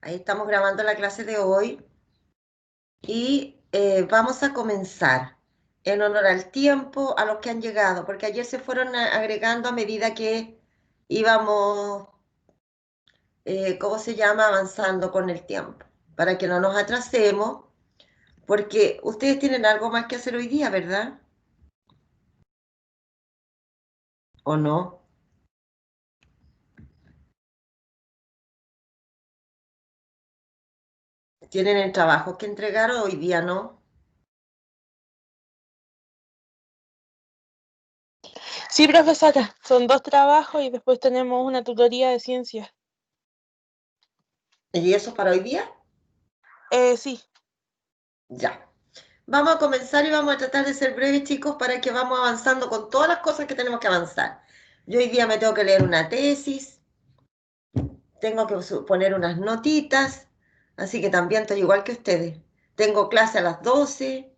Ahí estamos grabando la clase de hoy y vamos a comenzar en honor al tiempo, a los que han llegado, porque ayer se fueron agregando a medida que íbamos, ¿cómo se llama?, avanzando con el tiempo, para que no nos atrasemos, porque ustedes tienen algo más que hacer hoy día, ¿verdad? ¿O no? ¿Tienen el trabajo que entregar o hoy día no? Sí, profesora, son 2 trabajos y después tenemos una tutoría de ciencias. ¿Y eso para hoy día? Sí. Ya. Vamos a comenzar y vamos a tratar de ser breves, chicos, para que vamos avanzando con todas las cosas que tenemos que avanzar. Yo hoy día me tengo que leer una tesis, tengo que poner unas notitas, así que también estoy igual que ustedes. Tengo clase a las 12,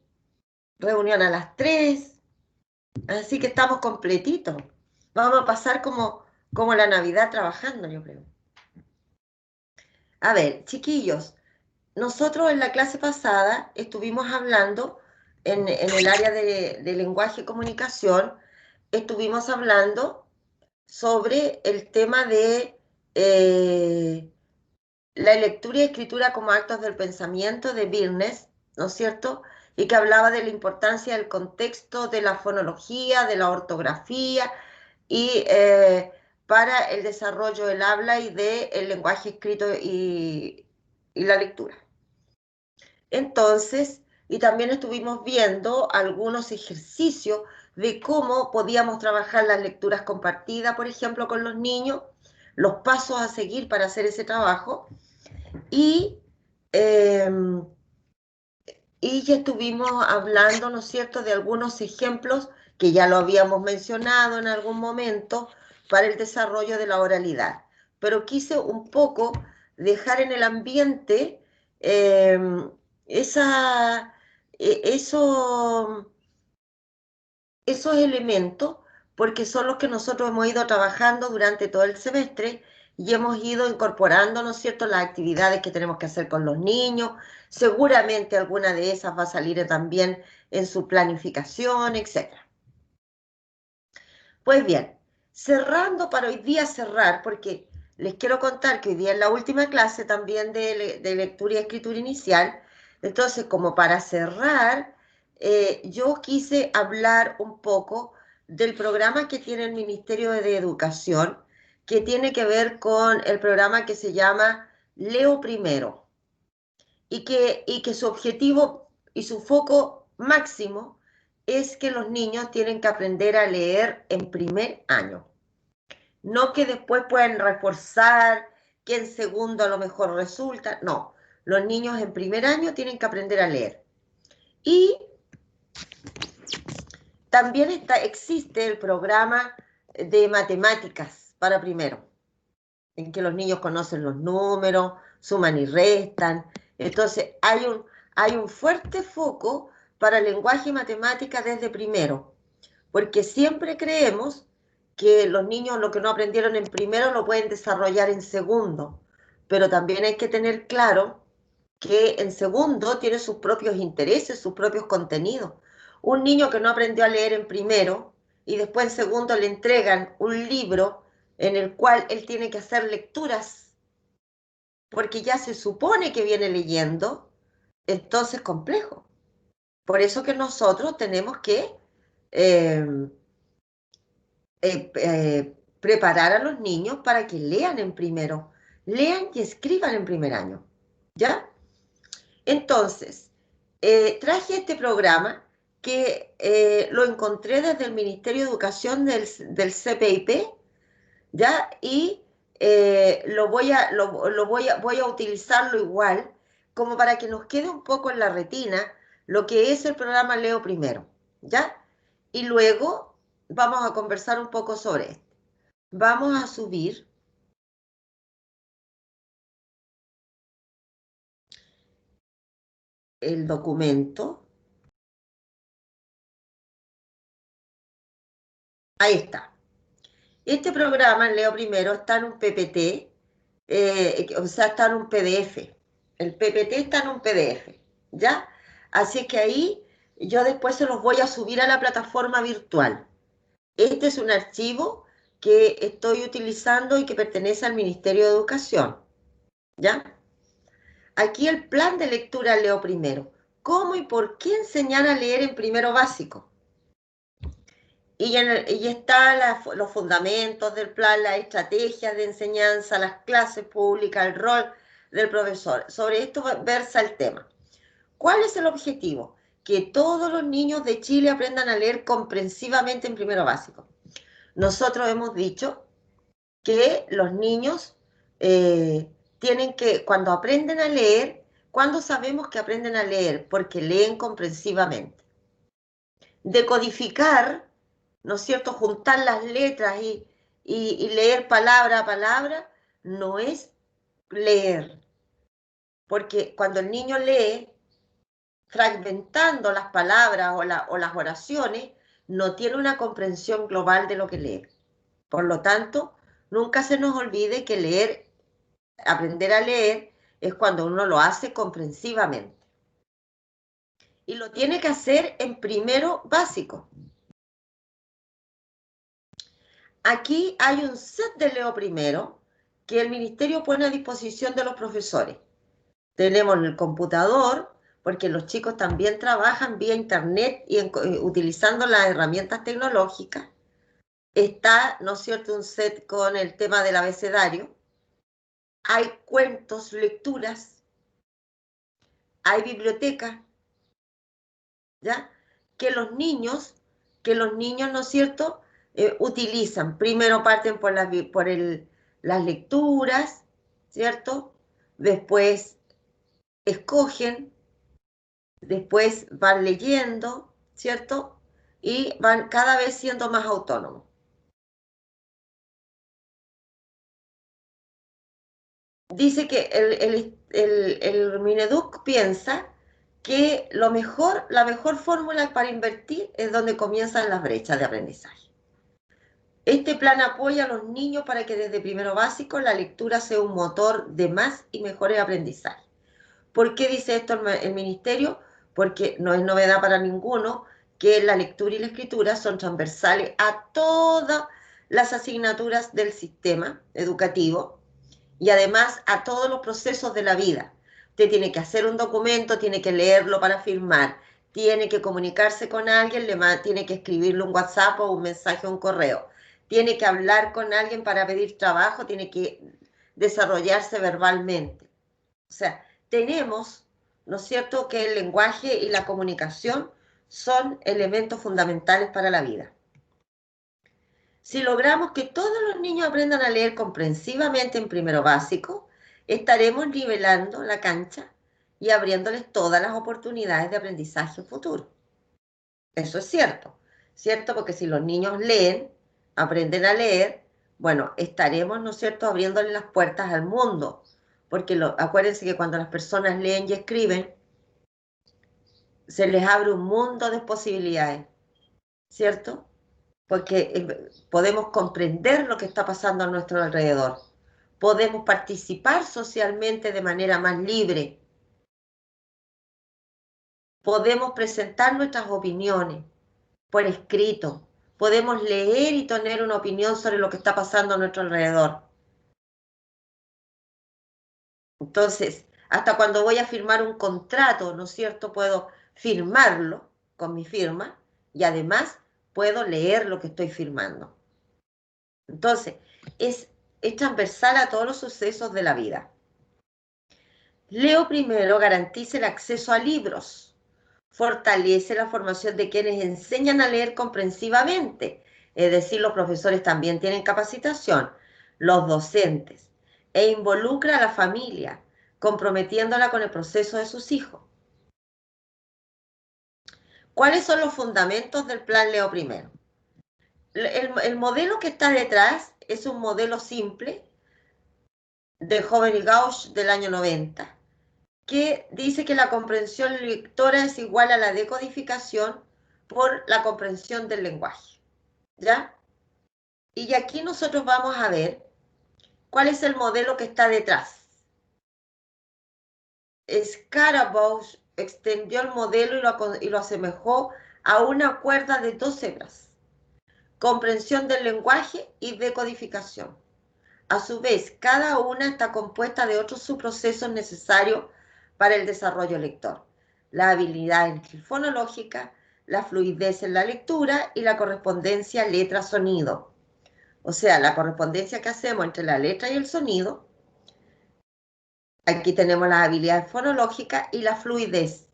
reunión a las 3, así que estamos completitos. Vamos a pasar como la Navidad trabajando, yo creo. A ver, chiquillos, nosotros en la clase pasada estuvimos hablando en el área de lenguaje y comunicación, estuvimos hablando sobre el tema de la lectura y escritura como actos del pensamiento de Birnes, ¿no es cierto? Y que hablaba de la importancia del contexto, de la fonología, de la ortografía y para el desarrollo del habla y del lenguaje escrito y la lectura. Entonces, y también estuvimos viendo algunos ejercicios de cómo podíamos trabajar las lecturas compartidas, por ejemplo, con los niños, los pasos a seguir para hacer ese trabajo. Y, eh, y ya estuvimos hablando, ¿no es cierto?, de algunos ejemplos que ya lo habíamos mencionado en algún momento para el desarrollo de la oralidad. Pero quise un poco dejar en el ambiente eh, esa, eso, esos elementos, porque son los que nosotros hemos ido trabajando durante todo el semestre y hemos ido incorporando, ¿no es cierto?, las actividades que tenemos que hacer con los niños. Seguramente alguna de esas va a salir también en su planificación, etcétera. Pues bien, cerrando para hoy día cerrar, porque les quiero contar que hoy día es la última clase también de lectura y escritura inicial. Entonces, como para cerrar, yo quise hablar un poco del programa que tiene el Ministerio de Educación, que tiene que ver con el programa que se llama Leo Primero, y que su objetivo y su foco máximo es que los niños tienen que aprender a leer en primer año. No que después puedan reforzar, que en segundo a lo mejor resulta. No, los niños en primer año tienen que aprender a leer. Y también existe el programa de matemáticas para primero, en que los niños conocen los números, suman y restan. Entonces, hay un fuerte foco para lenguaje y matemática desde primero, porque siempre creemos que los niños lo que no aprendieron en primero lo pueden desarrollar en segundo, pero también hay que tener claro que en segundo tiene sus propios intereses, sus propios contenidos. Un niño que no aprendió a leer en primero y después en segundo le entregan un libro en el cual él tiene que hacer lecturas, porque ya se supone que viene leyendo, entonces complejo. Por eso que nosotros tenemos que eh, preparar a los niños para que lean en primero, lean y escriban en primer año, ¿ya? Entonces, traje este programa que lo encontré desde el Ministerio de Educación del CPIP, ¿ya? Y voy a utilizarlo igual, como para que nos quede un poco en la retina lo que es el programa Leo Primero, ¿ya? Y luego vamos a conversar un poco sobre esto. Vamos a subir el documento. Ahí está. Este programa, Leo Primero, está en un PPT o sea, está en un PDF. El PPT está en un PDF, ¿ya? Así que ahí yo después se los voy a subir a la plataforma virtual. Este es un archivo que estoy utilizando y que pertenece al Ministerio de Educación, ¿ya? Aquí el plan de lectura leo primero. ¿Cómo y por qué enseñar a leer en primero básico? Y están los fundamentos del plan, las estrategias de enseñanza, las clases públicas, el rol del profesor. Sobre esto versa el tema. ¿Cuál es el objetivo? Que todos los niños de Chile aprendan a leer comprensivamente en primero básico. Nosotros hemos dicho que los niños tienen que, cuando aprenden a leer, ¿cuándo sabemos que aprenden a leer? Porque leen comprensivamente. Decodificar, ¿no es cierto?, juntar las letras y leer palabra a palabra, no es leer. Porque cuando el niño lee, fragmentando las palabras o las oraciones, no tiene una comprensión global de lo que lee. Por lo tanto, nunca se nos olvide que leer, aprender a leer, es cuando uno lo hace comprensivamente. Y lo tiene que hacer en primero básico. Aquí hay un set de Leo Primero que el ministerio pone a disposición de los profesores. Tenemos el computador, porque los chicos también trabajan vía internet y utilizando las herramientas tecnológicas. Está, ¿no es cierto?, un set con el tema del abecedario. Hay cuentos, lecturas, hay biblioteca, ¿ya? Que los niños, ¿no es cierto?, utilizan. Primero parten por las lecturas, ¿cierto? Después escogen, después van leyendo, ¿cierto? Y van cada vez siendo más autónomos. Dice que el Mineduc piensa que la mejor fórmula para invertir es donde comienzan las brechas de aprendizaje. Este plan apoya a los niños para que desde primero básico la lectura sea un motor de más y mejores aprendizajes. ¿Por qué dice esto el ministerio? Porque no es novedad para ninguno que la lectura y la escritura son transversales a todas las asignaturas del sistema educativo y además a todos los procesos de la vida. Usted tiene que hacer un documento, tiene que leerlo para firmar, tiene que comunicarse con alguien, tiene que escribirle un WhatsApp o un mensaje o un correo, tiene que hablar con alguien para pedir trabajo, tiene que desarrollarse verbalmente. O sea, tenemos, ¿no es cierto?, que el lenguaje y la comunicación son elementos fundamentales para la vida. Si logramos que todos los niños aprendan a leer comprensivamente en primero básico, estaremos nivelando la cancha y abriéndoles todas las oportunidades de aprendizaje futuro. Eso es cierto, ¿cierto? Porque si los niños leen, aprenden a leer, bueno, estaremos, ¿no es cierto?, abriéndoles las puertas al mundo. Porque acuérdense que cuando las personas leen y escriben, se les abre un mundo de posibilidades, ¿cierto? Porque podemos comprender lo que está pasando a nuestro alrededor, podemos participar socialmente de manera más libre, podemos presentar nuestras opiniones por escrito, podemos leer y tener una opinión sobre lo que está pasando a nuestro alrededor. Entonces, hasta cuando voy a firmar un contrato, ¿no es cierto?, puedo firmarlo con mi firma y además puedo leer lo que estoy firmando. Entonces, es transversal a todos los sucesos de la vida. Leo Primero garantiza el acceso a libros, fortalece la formación de quienes enseñan a leer comprensivamente, es decir, los profesores también tienen capacitación, los docentes, e involucra a la familia, comprometiéndola con el proceso de sus hijos. ¿Cuáles son los fundamentos del plan Leo Primero? El modelo que está detrás es un modelo simple de Joven y Gauch del año 90, que dice que la comprensión lectora es igual a la decodificación por la comprensión del lenguaje, ¿ya? Y aquí nosotros vamos a ver ¿Cuál es el modelo que está detrás? Scarabaugh extendió el modelo y lo asemejó a una cuerda de 2 hebras. Comprensión del lenguaje y decodificación. A su vez, cada una está compuesta de otros subprocesos necesarios para el desarrollo lector. La habilidad fonológica, la fluidez en la lectura y la correspondencia letra-sonido. O sea, la correspondencia que hacemos entre la letra y el sonido. Aquí tenemos las habilidades fonológicas y la fluidez,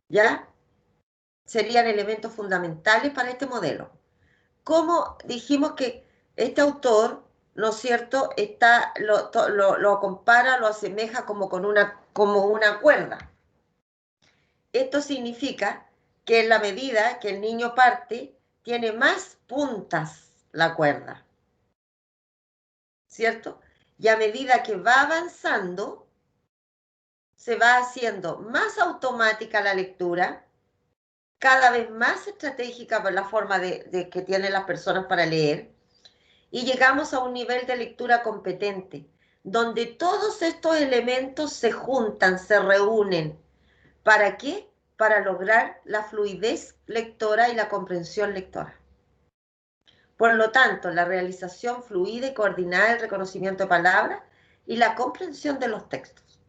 ¿ya? Serían elementos fundamentales para este modelo. Como dijimos que este autor, ¿no es cierto?, lo compara, lo asemeja como una cuerda. Esto significa que en la medida que el niño parte, tiene más puntas la cuerda, ¿cierto? Y a medida que va avanzando, se va haciendo más automática la lectura, cada vez más estratégica por la forma que tienen las personas para leer, y llegamos a un nivel de lectura competente, donde todos estos elementos se juntan, se reúnen. ¿Para qué? Para lograr la fluidez lectora y la comprensión lectora. Por lo tanto, la realización fluida y coordinada del reconocimiento de palabras y la comprensión de los textos.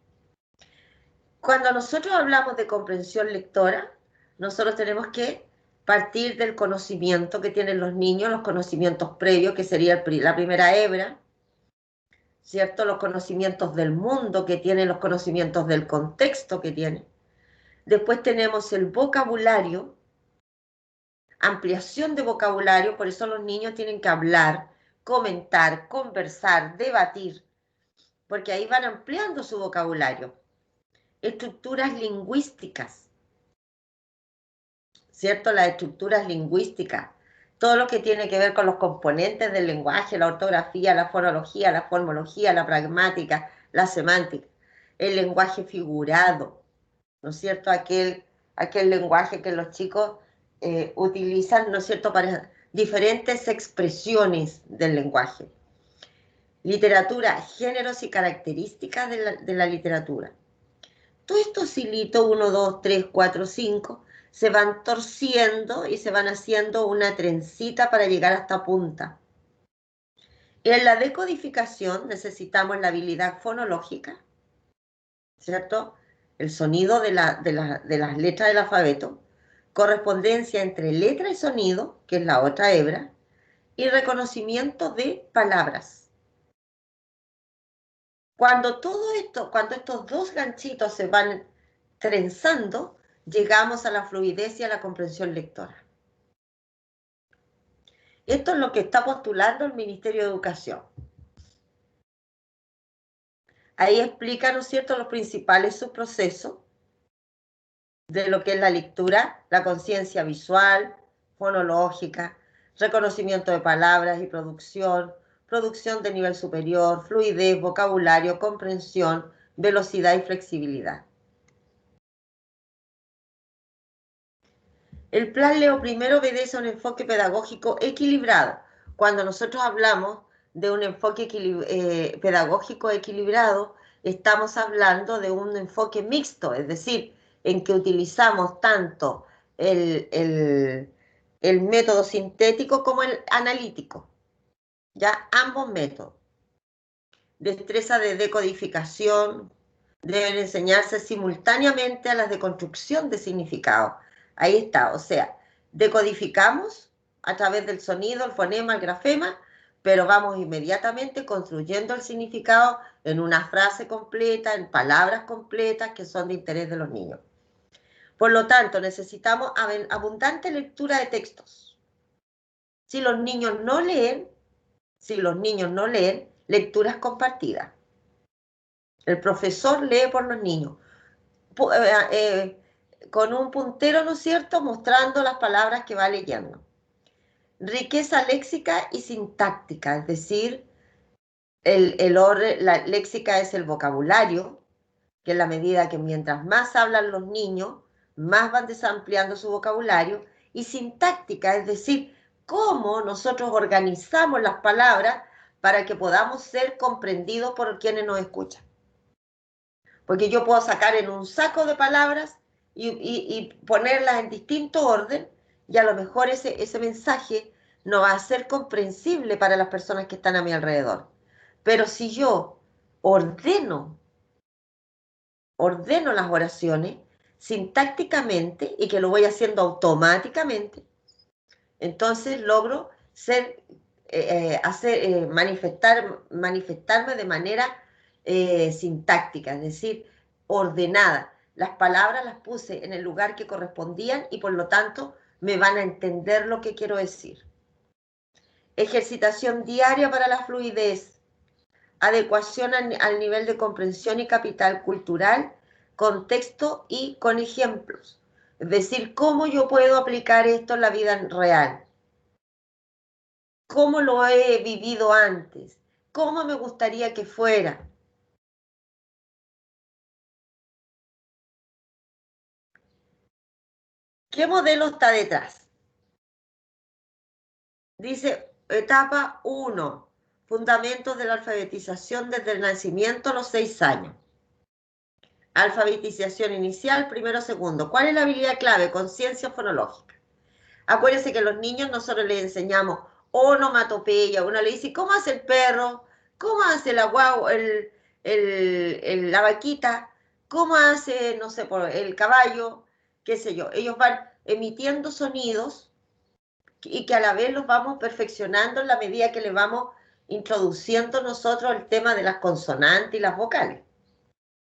Cuando nosotros hablamos de comprensión lectora, nosotros tenemos que partir del conocimiento que tienen los niños, los conocimientos previos, que sería la primera hebra, ¿cierto? Los conocimientos del mundo que tienen, los conocimientos del contexto que tienen. Después tenemos el vocabulario, ampliación de vocabulario, por eso los niños tienen que hablar, comentar, conversar, debatir, porque ahí van ampliando su vocabulario. Estructuras lingüísticas, ¿cierto? Las estructuras lingüísticas, todo lo que tiene que ver con los componentes del lenguaje, la ortografía, la fonología, la formología, la pragmática, la semántica, el lenguaje figurado, ¿no es cierto? Aquel lenguaje que los chicos utilizan, ¿no es cierto?, para diferentes expresiones del lenguaje. Literatura, géneros y características de la literatura. Todos estos hilitos, 1, 2, 3, 4, 5, se van torciendo y se van haciendo una trencita para llegar hasta punta. En la decodificación necesitamos la habilidad fonológica, ¿cierto? El sonido de las letras del alfabeto, correspondencia entre letra y sonido, que es la otra hebra, y reconocimiento de palabras. Cuando estos dos ganchitos se van trenzando, llegamos a la fluidez y a la comprensión lectora. Esto es lo que está postulando el Ministerio de Educación. Ahí explica, ¿no es cierto?, los principales subprocesos de lo que es la lectura, la conciencia visual, fonológica, reconocimiento de palabras y producción de nivel superior, fluidez, vocabulario, comprensión, velocidad y flexibilidad. El plan Leo I obedece a un enfoque pedagógico equilibrado. Cuando nosotros hablamos de un enfoque pedagógico equilibrado, estamos hablando de un enfoque mixto, es decir, en que utilizamos tanto el método sintético como el analítico, ¿ya? Ambos métodos. Destreza de decodificación deben enseñarse simultáneamente a las de construcción de significado. Ahí está, o sea, decodificamos a través del sonido, el fonema, el grafema, pero vamos inmediatamente construyendo el significado en una frase completa, en palabras completas que son de interés de los niños. Por lo tanto, necesitamos abundante lectura de textos. Si los niños no leen, lecturas compartidas. El profesor lee por los niños. Con un puntero, ¿no es cierto?, mostrando las palabras que va leyendo. Riqueza léxica y sintáctica, es decir, la léxica es el vocabulario, que en la medida que mientras más hablan los niños, más van desampliando su vocabulario, y sintáctica, es decir, cómo nosotros organizamos las palabras para que podamos ser comprendidos por quienes nos escuchan. Porque yo puedo sacar en un saco de palabras y ponerlas en distinto orden, y a lo mejor ese mensaje no va a ser comprensible para las personas que están a mi alrededor. Pero si yo ordeno las oraciones sintácticamente y que lo voy haciendo automáticamente, entonces logro manifestarme de manera sintáctica, es decir, ordenada. Las palabras las puse en el lugar que correspondían y por lo tanto me van a entender lo que quiero decir. Ejercitación diaria para la fluidez. Adecuación al nivel de comprensión y capital cultural, contexto y con ejemplos. Es decir, cómo yo puedo aplicar esto en la vida real. Cómo lo he vivido antes. Cómo me gustaría que fuera. ¿Qué modelo está detrás? Dice, etapa 1, fundamentos de la alfabetización desde el nacimiento a los 6 años. Alfabetización inicial, primero, segundo. ¿Cuál es la habilidad clave? Conciencia fonológica. Acuérdense que a los niños nosotros les enseñamos onomatopeya. Uno le dice, ¿cómo hace el perro? ¿Cómo hace la guagua, la vaquita? ¿Cómo hace, no sé, el caballo? ¿Qué sé yo? Ellos van emitiendo sonidos y que a la vez los vamos perfeccionando en la medida que le vamos introduciendo nosotros el tema de las consonantes y las vocales.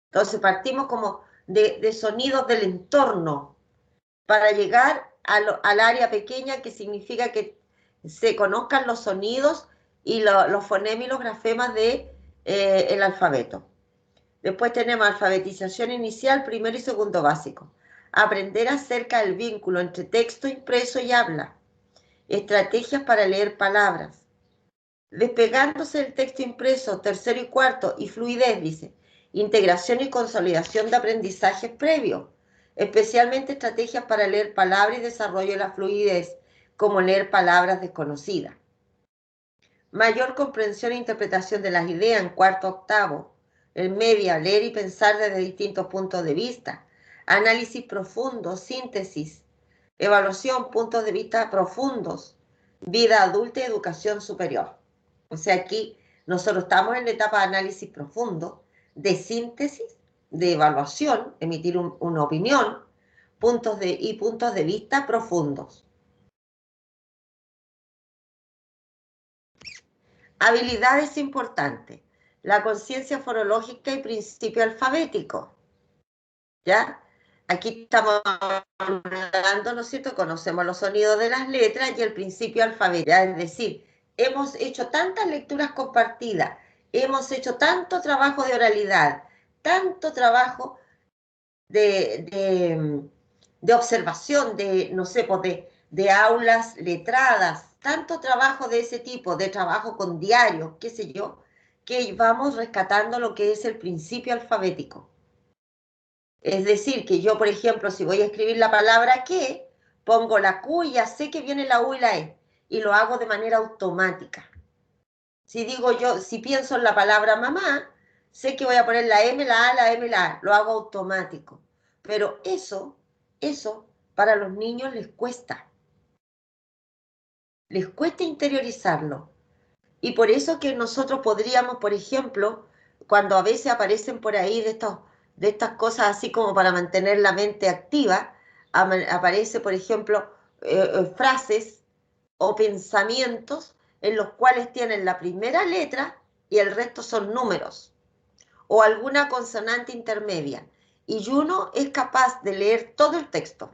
Entonces partimos como de sonidos del entorno para llegar al área pequeña, que significa que se conozcan los sonidos y los fonemas y los grafemas del alfabeto. Después tenemos alfabetización inicial, primero y segundo básico. Aprender acerca del vínculo entre texto impreso y habla. Estrategias para leer palabras. Despegándose del texto impreso, tercero y cuarto, y fluidez, dice. Integración y consolidación de aprendizajes previos, especialmente estrategias para leer palabras y desarrollo de la fluidez, como leer palabras desconocidas. Mayor comprensión e interpretación de las ideas en cuarto, octavo. En media, leer y pensar desde distintos puntos de vista. Análisis profundo, síntesis, evaluación, puntos de vista profundos. Vida adulta y educación superior. O sea, aquí nosotros estamos en la etapa de análisis profundo, de síntesis, de evaluación, emitir una opinión, puntos de vista profundos. Habilidades importantes. La conciencia fonológica y principio alfabético. ¿Ya? Aquí estamos hablando, ¿no es cierto? Conocemos los sonidos de las letras y el principio alfabético. Es decir, hemos hecho tantas lecturas compartidas, hemos hecho tanto trabajo de oralidad, tanto trabajo de observación, no sé, pues de aulas letradas, tanto trabajo de ese tipo, de trabajo con diarios, qué sé yo, que vamos rescatando lo que es el principio alfabético. Es decir, que yo, por ejemplo, si voy a escribir la palabra que, pongo la Q y ya sé que viene la U y la E, y lo hago de manera automática. Si digo yo, si pienso en la palabra mamá, sé que voy a poner la M, la A, la M, la A, lo hago automático. Pero eso para los niños les cuesta interiorizarlo. Y por eso que nosotros podríamos, por ejemplo, cuando a veces aparecen por ahí de estas cosas así como para mantener la mente activa, aparece, por ejemplo, frases o pensamientos en los cuales tienen la primera letra y el resto son números, o alguna consonante intermedia. Y uno es capaz de leer todo el texto.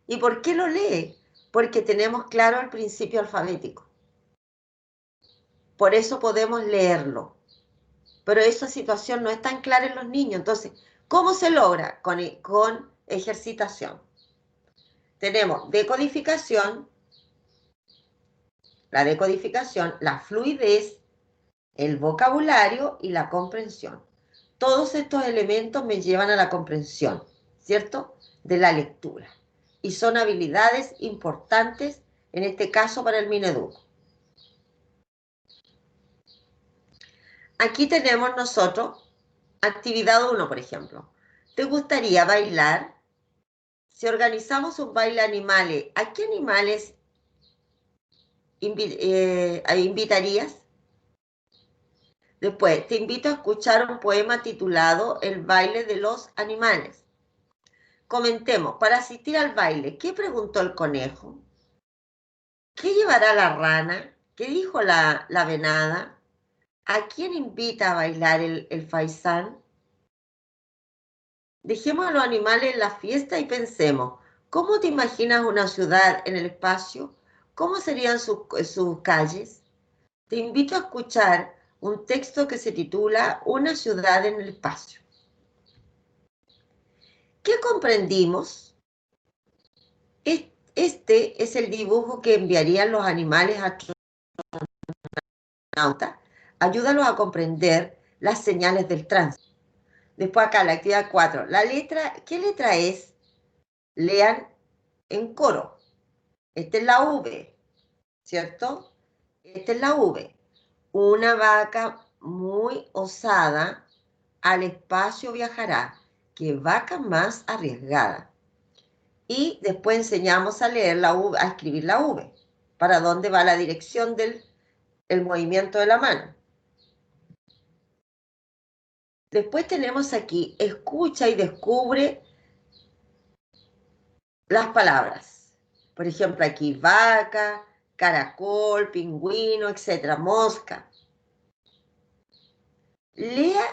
¿Y por qué lo lee? Porque tenemos claro el principio alfabético. Por eso podemos leerlo. Pero esa situación no es tan clara en los niños. Entonces, ¿cómo se logra? Con ejercitación. Tenemos decodificación, la fluidez, el vocabulario y la comprensión. Todos estos elementos me llevan a la comprensión, ¿cierto? De la lectura. Y son habilidades importantes, en este caso para el Mineduc. aquí tenemos nosotros actividad 1, por ejemplo. ¿Te gustaría bailar? Si organizamos un baile de animales, ¿a qué animales invitarías? Después, te invito a escuchar un poema titulado El baile de los animales. Comentemos, para asistir al baile, ¿qué preguntó el conejo? ¿Qué llevará la rana? ¿Qué dijo la venada? ¿A quién invita a bailar el faisán? Dejemos a los animales en la fiesta y pensemos, ¿cómo te imaginas una ciudad en el espacio? ¿Cómo serían sus calles? Te invito a escuchar un texto que se titula Una ciudad en el espacio. ¿Qué comprendimos? Este es el dibujo que enviarían los animales astronautas. Ayúdalos a comprender las señales del tránsito. Después acá, la actividad 4. La letra, ¿qué letra es? Lean en coro. Esta es la V, ¿cierto? Esta es la V. Una vaca muy osada al espacio viajará. ¡Qué vaca más arriesgada! Y después enseñamos a leer la V, a escribir la V, para dónde va la dirección del movimiento de la mano. Después tenemos aquí, escucha y descubre las palabras. Por ejemplo, aquí vaca, caracol, pingüino, etcétera, mosca. Lea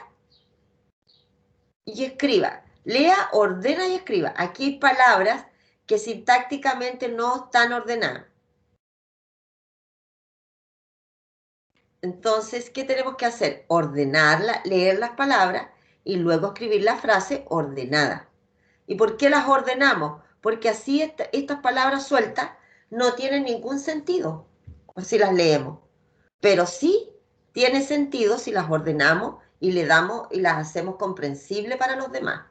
y escriba. Lea, ordena y escriba. Aquí hay palabras que sintácticamente no están ordenadas. Entonces, ¿qué tenemos que hacer? Ordenarla, leer las palabras y luego escribir la frase ordenada. ¿Y por qué las ordenamos? Porque así estas palabras sueltas no tienen ningún sentido si las leemos. Pero sí tiene sentido si las ordenamos y le damos y las hacemos comprensibles para los demás.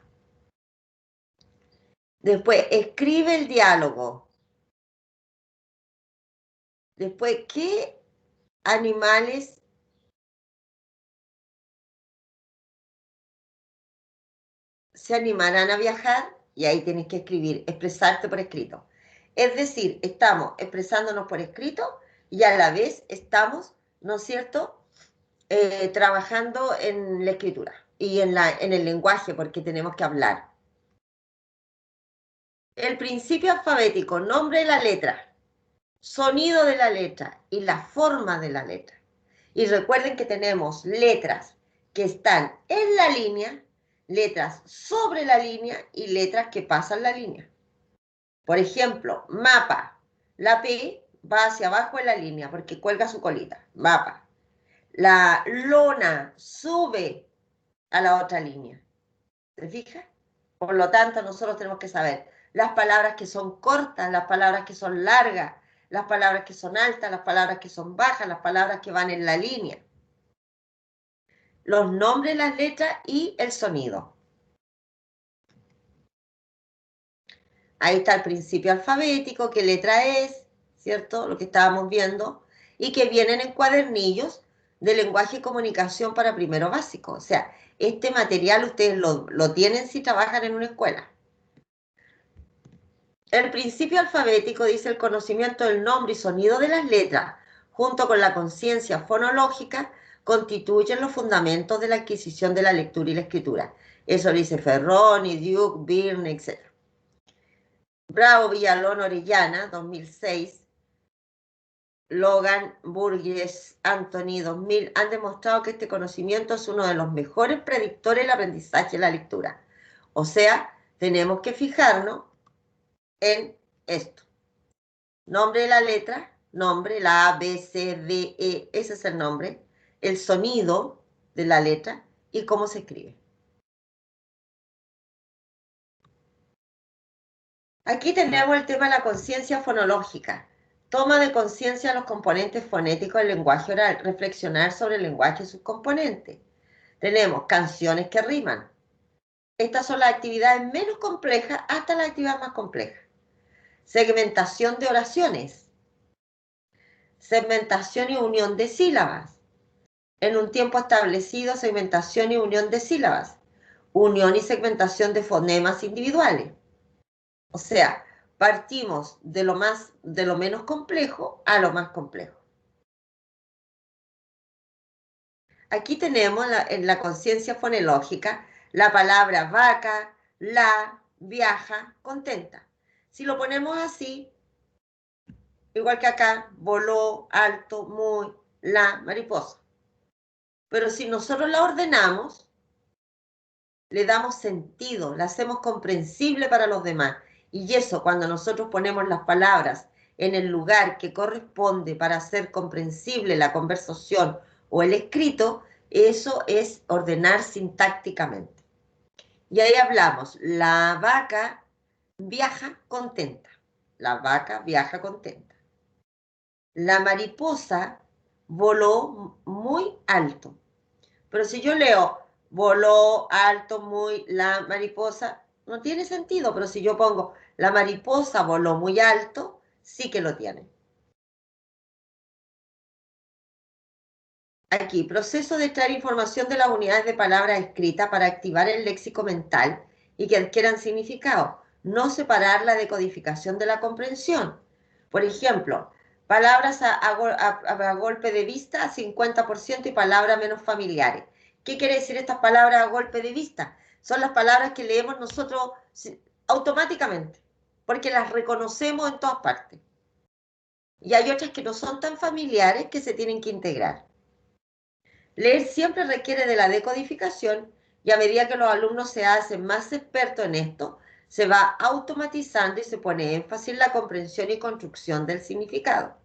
Después, escribe el diálogo. Después, ¿qué animales se animarán a viajar? Y ahí tienes que escribir, expresarte por escrito. Es decir, estamos expresándonos por escrito y a la vez estamos, ¿no es cierto?, trabajando en la escritura y en el lenguaje, porque tenemos que hablar. El principio alfabético, nombre de la letra, sonido de la letra y la forma de la letra. Y recuerden que tenemos letras que están en la línea, letras sobre la línea y letras que pasan la línea. Por ejemplo, mapa. La P va hacia abajo en la línea porque cuelga su colita. Mapa. La lona sube a la otra línea. ¿Se fija? Por lo tanto, nosotros tenemos que saber las palabras que son cortas, las palabras que son largas, las palabras que son altas, las palabras que son bajas, las palabras que van en la línea. Los nombres, las letras y el sonido. Ahí está el principio alfabético, qué letra es, ¿cierto? Lo que estábamos viendo. Y que vienen en cuadernillos de lenguaje y comunicación para primero básico. O sea, este material ustedes lo tienen si trabajan en una escuela. El principio alfabético dice el conocimiento del nombre y sonido de las letras, junto con la conciencia fonológica, constituyen los fundamentos de la adquisición de la lectura y la escritura. Eso lo dice Ferroni, Duke, Byrne, etc. Bravo, Villalón, Orellana, 2006. Logan, Burgess, Anthony, 2000, han demostrado que este conocimiento es uno de los mejores predictores del aprendizaje de la lectura. O sea, tenemos que fijarnos en esto. Nombre de la letra, nombre, la A, B, C, D, E, ese es el nombre, el sonido de la letra y cómo se escribe. Aquí tenemos el tema de la conciencia fonológica. Toma de conciencia de los componentes fonéticos del lenguaje oral, reflexionar sobre el lenguaje y sus componentes. Tenemos canciones que riman. Estas son las actividades menos complejas hasta las actividades más complejas. Segmentación de oraciones. Segmentación y unión de sílabas. En un tiempo establecido, segmentación y unión de sílabas. Unión y segmentación de fonemas individuales. O sea, partimos de lo menos complejo a lo más complejo. Aquí tenemos en la conciencia fonológica la palabra vaca, la, viaja, contenta. Si lo ponemos así, igual que acá, voló, alto, muy, la, mariposa. Pero si nosotros la ordenamos, le damos sentido, la hacemos comprensible para los demás. Y eso, cuando nosotros ponemos las palabras en el lugar que corresponde para hacer comprensible la conversación o el escrito, eso es ordenar sintácticamente. Y ahí hablamos, la vaca viaja contenta. La vaca viaja contenta. La mariposa voló muy alto. Pero si yo leo voló alto muy la mariposa, no tiene sentido. Pero si yo pongo la mariposa voló muy alto, sí que lo tiene. Aquí, proceso de extraer información de las unidades de palabras escritas para activar el léxico mental y que adquieran significado. No separar la decodificación de la comprensión. Por ejemplo, palabras a golpe de vista, 50% y palabras menos familiares. ¿Qué quiere decir estas palabras a golpe de vista? Son las palabras que leemos nosotros automáticamente, porque las reconocemos en todas partes. Y hay otras que no son tan familiares que se tienen que integrar. Leer siempre requiere de la decodificación y a medida que los alumnos se hacen más expertos en esto, se va automatizando y se pone énfasis en la comprensión y construcción del significado.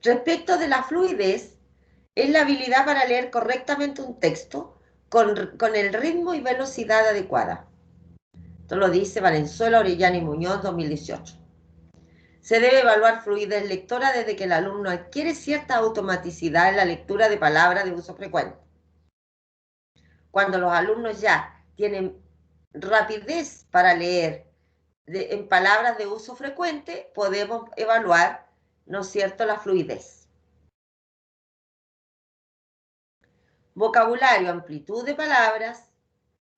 Respecto de la fluidez, es la habilidad para leer correctamente un texto con el ritmo y velocidad adecuada. Esto lo dice Valenzuela, Orellana y Muñoz, 2018. Se debe evaluar fluidez lectora desde que el alumno adquiere cierta automaticidad en la lectura de palabras de uso frecuente. Cuando los alumnos ya tienen rapidez para leer en palabras de uso frecuente, podemos evaluar, ¿no es cierto?, la fluidez. Vocabulario, amplitud de palabras,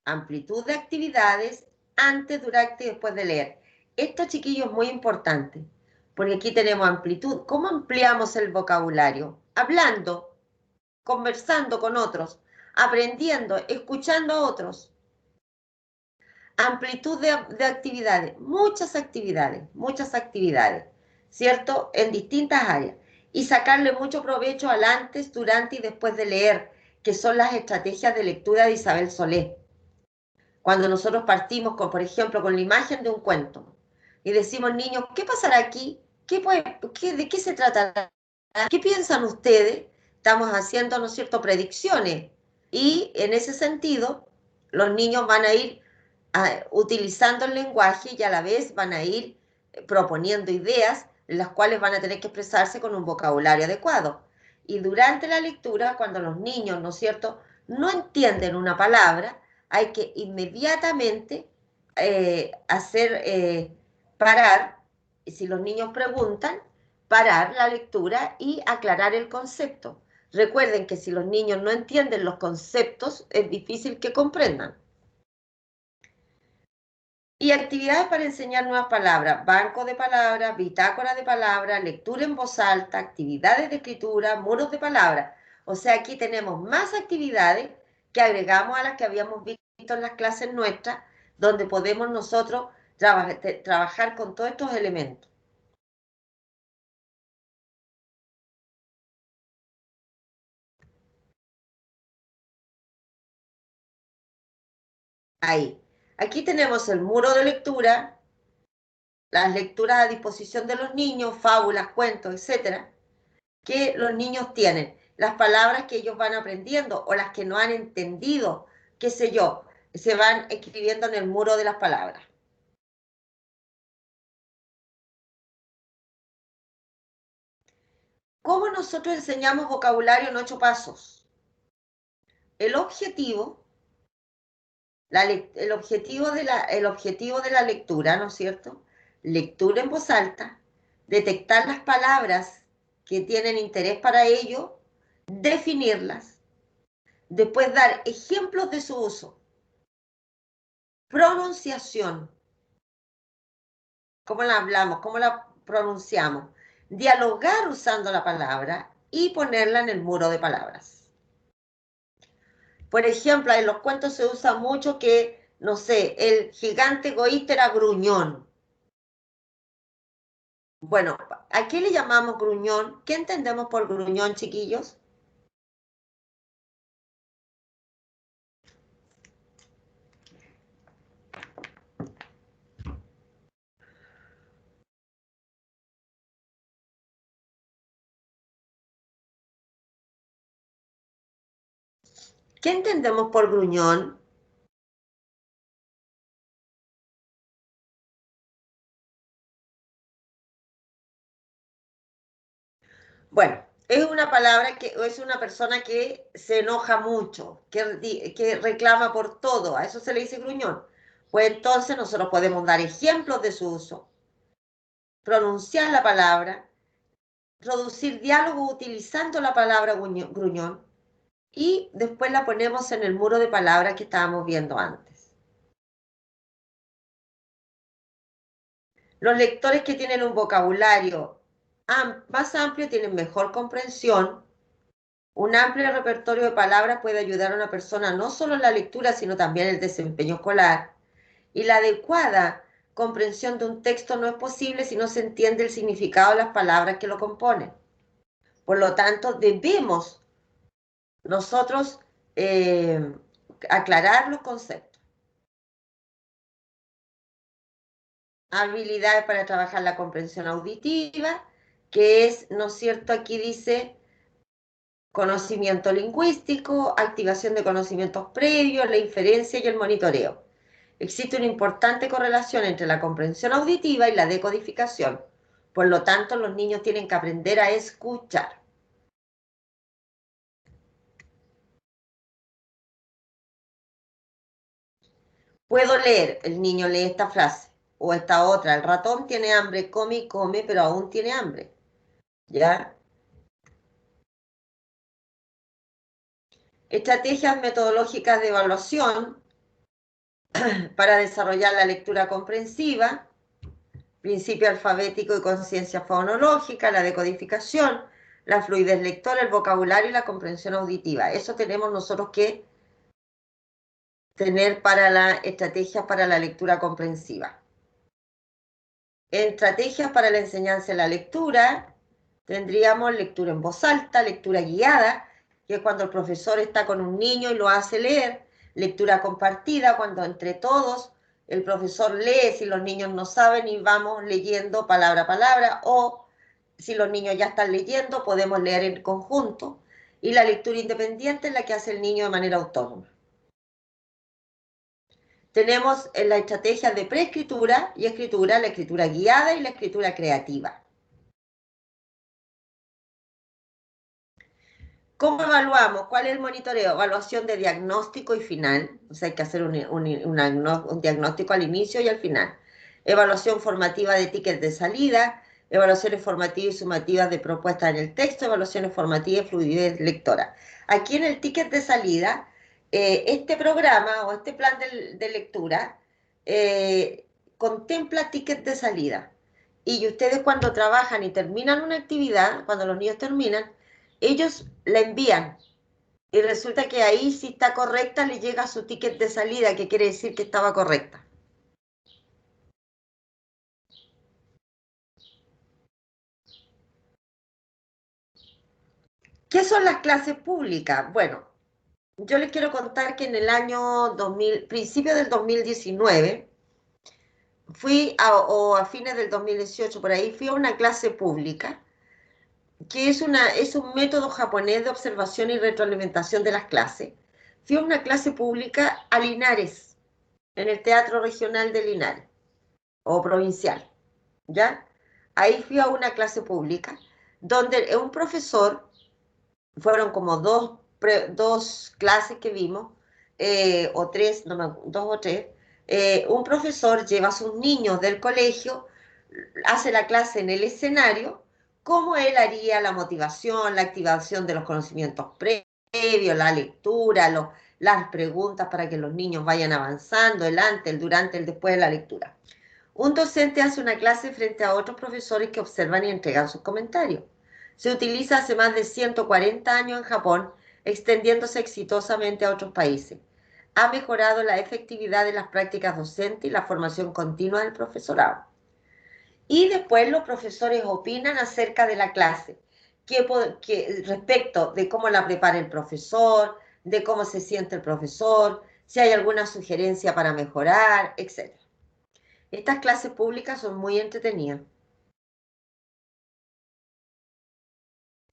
amplitud de actividades, antes, durante y después de leer. Esto, chiquillos, es muy importante, porque aquí tenemos amplitud. ¿Cómo ampliamos el vocabulario? Hablando, conversando con otros, aprendiendo, escuchando a otros. Amplitud de muchas actividades, ¿cierto? En distintas áreas. Y sacarle mucho provecho al antes, durante y después de leer, que son las estrategias de lectura de Isabel Solé. Cuando nosotros partimos, con, por ejemplo, con la imagen de un cuento y decimos, niños, ¿qué pasará aquí? ¿De qué se tratará? ¿Qué piensan ustedes? Estamos haciendo, ¿no es cierto?, predicciones. Y en ese sentido, los niños van a ir utilizando el lenguaje y a la vez van a ir proponiendo ideas en las cuales van a tener que expresarse con un vocabulario adecuado. Y durante la lectura, cuando los niños, ¿no es cierto?, no entienden una palabra, hay que inmediatamente hacer parar, si los niños preguntan, parar la lectura y aclarar el concepto. Recuerden que si los niños no entienden los conceptos, es difícil que comprendan. Y actividades para enseñar nuevas palabras, banco de palabras, bitácora de palabras, lectura en voz alta, actividades de escritura, muros de palabras. O sea, aquí tenemos más actividades que agregamos a las que habíamos visto en las clases nuestras, donde podemos nosotros trabajar con todos estos elementos. Ahí. Aquí tenemos el muro de lectura, las lecturas a disposición de los niños, fábulas, cuentos, etcétera, que los niños tienen, las palabras que ellos van aprendiendo o las que no han entendido, qué sé yo, se van escribiendo en el muro de las palabras. ¿Cómo nosotros enseñamos vocabulario en 8 pasos? El objetivo, el objetivo de la lectura, ¿no es cierto? Lectura en voz alta, detectar las palabras que tienen interés para ello, definirlas, después dar ejemplos de su uso, pronunciación, cómo la hablamos, cómo la pronunciamos, dialogar usando la palabra y ponerla en el muro de palabras. Por ejemplo, en los cuentos se usa mucho que, no sé, el gigante egoísta era gruñón. Bueno, ¿a qué le llamamos gruñón? ¿Qué entendemos por gruñón, chiquillos? ¿Qué entendemos por gruñón? Bueno, es una palabra que es una persona que se enoja mucho, que reclama por todo, a eso se le dice gruñón. Pues entonces nosotros podemos dar ejemplos de su uso, pronunciar la palabra, producir diálogo utilizando la palabra gruñón y después la ponemos en el muro de palabras que estábamos viendo antes. Los lectores que tienen un vocabulario más amplio tienen mejor comprensión. Un amplio repertorio de palabras puede ayudar a una persona no solo en la lectura, sino también en el desempeño escolar. Y la adecuada comprensión de un texto no es posible si no se entiende el significado de las palabras que lo componen. Por lo tanto, debemos nosotros aclarar los conceptos. Habilidades para trabajar la comprensión auditiva, que es, ¿no es cierto? Aquí dice conocimiento lingüístico, activación de conocimientos previos, la inferencia y el monitoreo. Existe una importante correlación entre la comprensión auditiva y la decodificación. Por lo tanto, los niños tienen que aprender a escuchar. Puedo leer, el niño lee esta frase o esta otra. El ratón tiene hambre, come y come, pero aún tiene hambre. ¿Ya? Estrategias metodológicas de evaluación para desarrollar la lectura comprensiva, principio alfabético y conciencia fonológica, la decodificación, la fluidez lectora, el vocabulario y la comprensión auditiva. Eso tenemos nosotros que tener para la estrategia para la lectura comprensiva. Estrategias para la enseñanza de la lectura, tendríamos lectura en voz alta, lectura guiada, que es cuando el profesor está con un niño y lo hace leer, lectura compartida, cuando entre todos el profesor lee si los niños no saben y vamos leyendo palabra a palabra, o si los niños ya están leyendo, podemos leer en conjunto, y la lectura independiente es la que hace el niño de manera autónoma. Tenemos en la estrategia de preescritura y escritura, la escritura guiada y la escritura creativa. ¿Cómo evaluamos? ¿Cuál es el monitoreo? Evaluación de diagnóstico y final. O sea, hay que hacer un diagnóstico al inicio y al final. Evaluación formativa de tickets de salida, evaluaciones formativas y sumativas de propuestas en el texto, evaluaciones formativas y fluidez lectora. Aquí en el ticket de salida, este programa o este plan de lectura contempla tickets de salida. Y ustedes cuando trabajan y terminan una actividad, cuando los niños terminan, ellos la envían y resulta que ahí si está correcta le llega su ticket de salida, que quiere decir que estaba correcta. ¿Qué son las clases públicas? Bueno, yo les quiero contar que en el año 2000, principio del 2019, o a fines del 2018, por ahí, fui a una clase pública, que es un método japonés de observación y retroalimentación de las clases. Fui a una clase pública a Linares, en el Teatro Regional de Linares, o provincial, ¿ya? Ahí fui a una clase pública, donde un profesor, fueron como dos clases que vimos, o tres, no me, dos o tres, un profesor lleva a sus niños del colegio, hace la clase en el escenario, cómo él haría la motivación, la activación de los conocimientos previos, la lectura, las preguntas para que los niños vayan avanzando, el antes, el durante, el después de la lectura. Un docente hace una clase frente a otros profesores que observan y entregan sus comentarios. Se utiliza hace más de 140 años en Japón, extendiéndose exitosamente a otros países. Ha mejorado la efectividad de las prácticas docentes y la formación continua del profesorado. Y después los profesores opinan acerca de la clase, respecto de cómo la prepara el profesor, de cómo se siente el profesor, si hay alguna sugerencia para mejorar, etc. Estas clases públicas son muy entretenidas.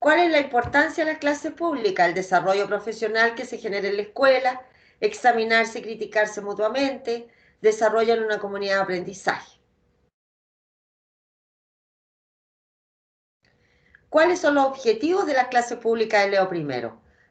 ¿Cuál es la importancia de la clase pública? El desarrollo profesional que se genera en la escuela, examinarse y criticarse mutuamente, desarrollan una comunidad de aprendizaje. ¿Cuáles son los objetivos de la clase pública de Leo I?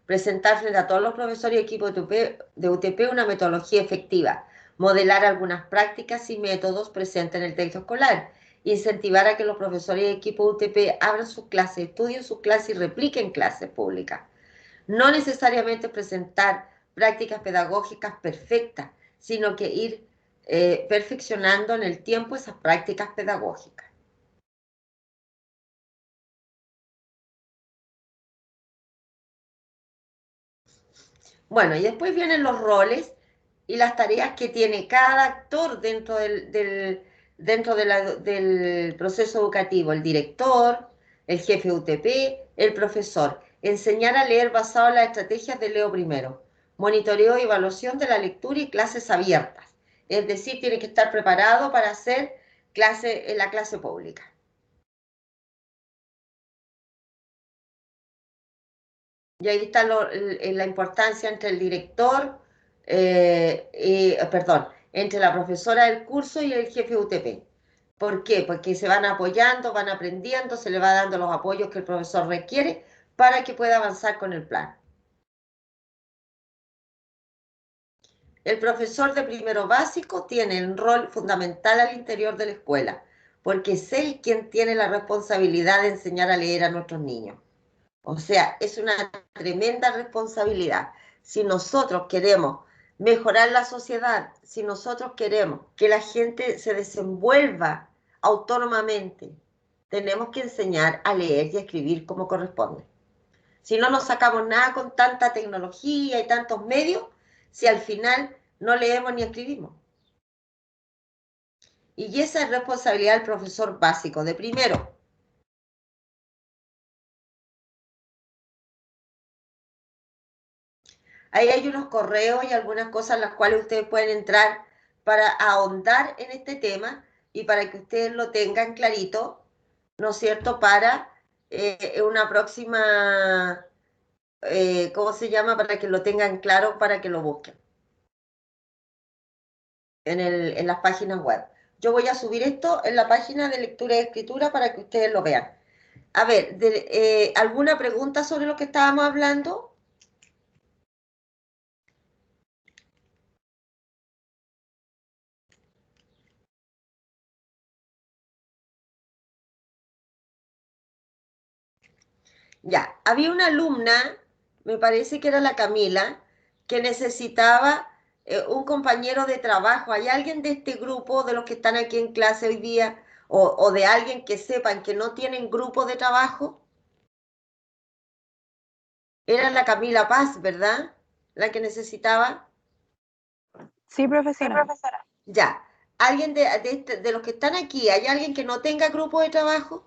Presentar frente a todos los profesores y equipos de UTP una metodología efectiva, modelar algunas prácticas y métodos presentes en el texto escolar, incentivar a que los profesores y equipos de UTP abran sus clases, estudien sus clases y repliquen clases públicas. No necesariamente presentar prácticas pedagógicas perfectas, sino que ir perfeccionando en el tiempo esas prácticas pedagógicas. Bueno, y después vienen los roles y las tareas que tiene cada actor dentro del proceso educativo, el director, el jefe UTP, el profesor. Enseñar a leer basado en las estrategias de Leo I. Monitoreo y evaluación de la lectura y clases abiertas. Es decir, tiene que estar preparado para hacer clase en la clase pública. Y ahí está la importancia entre el director, entre la profesora del curso y el jefe UTP. ¿Por qué? Porque se van apoyando, van aprendiendo, se le va dando los apoyos que el profesor requiere para que pueda avanzar con el plan. El profesor de primero básico tiene un rol fundamental al interior de la escuela, porque es él quien tiene la responsabilidad de enseñar a leer a nuestros niños. O sea, es una tremenda responsabilidad. Si nosotros queremos mejorar la sociedad, si nosotros queremos que la gente se desenvuelva autónomamente, tenemos que enseñar a leer y a escribir como corresponde. Si no nos sacamos nada con tanta tecnología y tantos medios, si al final no leemos ni escribimos. Y esa es responsabilidad del profesor básico, de primero. Ahí hay unos correos y algunas cosas en las cuales ustedes pueden entrar para ahondar en este tema y para que ustedes lo tengan clarito, ¿no es cierto?, para una próxima, ¿cómo se llama?, para que lo tengan claro, para que lo busquen en las páginas web. Yo voy a subir esto en la página de lectura y escritura para que ustedes lo vean. A ver, ¿alguna pregunta sobre lo que estábamos hablando? Ya, había una alumna, me parece que era la Camila, que necesitaba un compañero de trabajo. ¿Hay alguien de este grupo, de los que están aquí en clase hoy día, o de alguien que sepan que no tienen grupo de trabajo? Era la Camila Paz, ¿verdad? La que necesitaba. Sí, profesora. Ya, ¿alguien de los que están aquí, hay alguien que no tenga grupo de trabajo?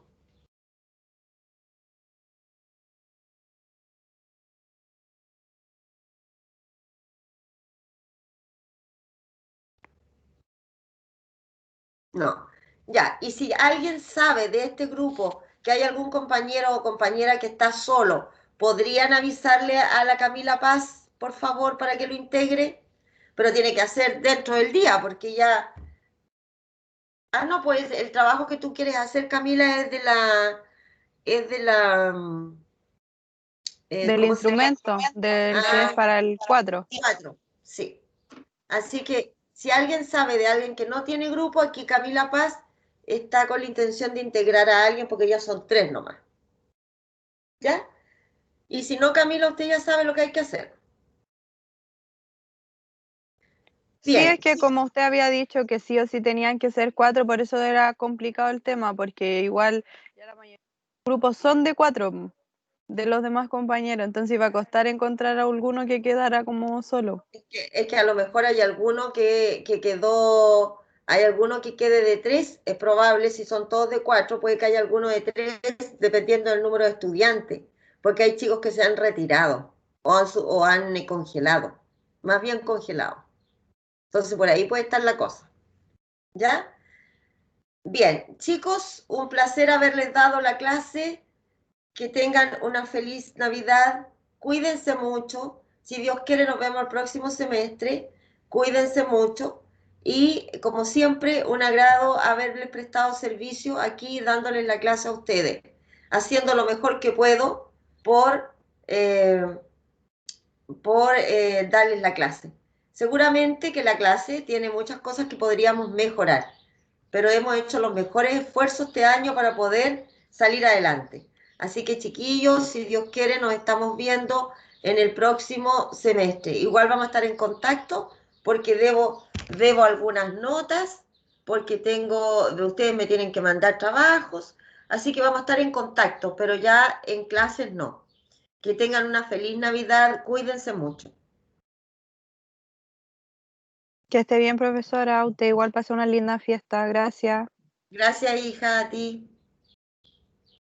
No. Ya, y si alguien sabe de este grupo que hay algún compañero o compañera que está solo, ¿podrían avisarle a la Camila Paz, por favor, para que lo integre? Pero tiene que hacer dentro del día, porque ya... Ah, no, pues el trabajo que tú quieres hacer, Camila, es de la... Es de la... Del ¿cómo se llama? instrumento, del que es Ah, para el 4. 4, sí. Así que si alguien sabe de alguien que no tiene grupo, aquí Camila Paz está con la intención de integrar a alguien porque ya son 3 nomás. ¿Ya? Y si no, Camila, usted ya sabe lo que hay que hacer. Sí, Bien, es que como usted había dicho que sí o sí tenían que ser 4, por eso era complicado el tema, porque igual ya la mayoría de los grupos son de 4 de los demás compañeros, entonces iba a costar encontrar a alguno que quedara como solo. es que a lo mejor hay alguno que quedó, hay alguno que quede de 3, es probable, si son todos de 4, puede que haya alguno de 3, dependiendo del número de estudiantes, porque hay chicos que se han retirado o han congelado, más bien congelado. Entonces por ahí puede estar la cosa. ¿Ya? Bien, chicos, un placer haberles dado la clase. Que tengan una feliz Navidad. Cuídense mucho. Si Dios quiere, nos vemos el próximo semestre. Cuídense mucho. Y como siempre, un agrado haberles prestado servicio aquí, dándoles la clase a ustedes, haciendo lo mejor que puedo por, eh, por darles la clase. Seguramente que la clase tiene muchas cosas que podríamos mejorar, pero hemos hecho los mejores esfuerzos este año para poder salir adelante. Así que chiquillos, si Dios quiere, nos estamos viendo en el próximo semestre. Igual vamos a estar en contacto porque debo algunas notas, porque ustedes me tienen que mandar trabajos, así que vamos a estar en contacto, pero ya en clases no. Que tengan una feliz Navidad, cuídense mucho. Que esté bien, profesora, usted igual pase una linda fiesta, gracias. Gracias, hija, a ti.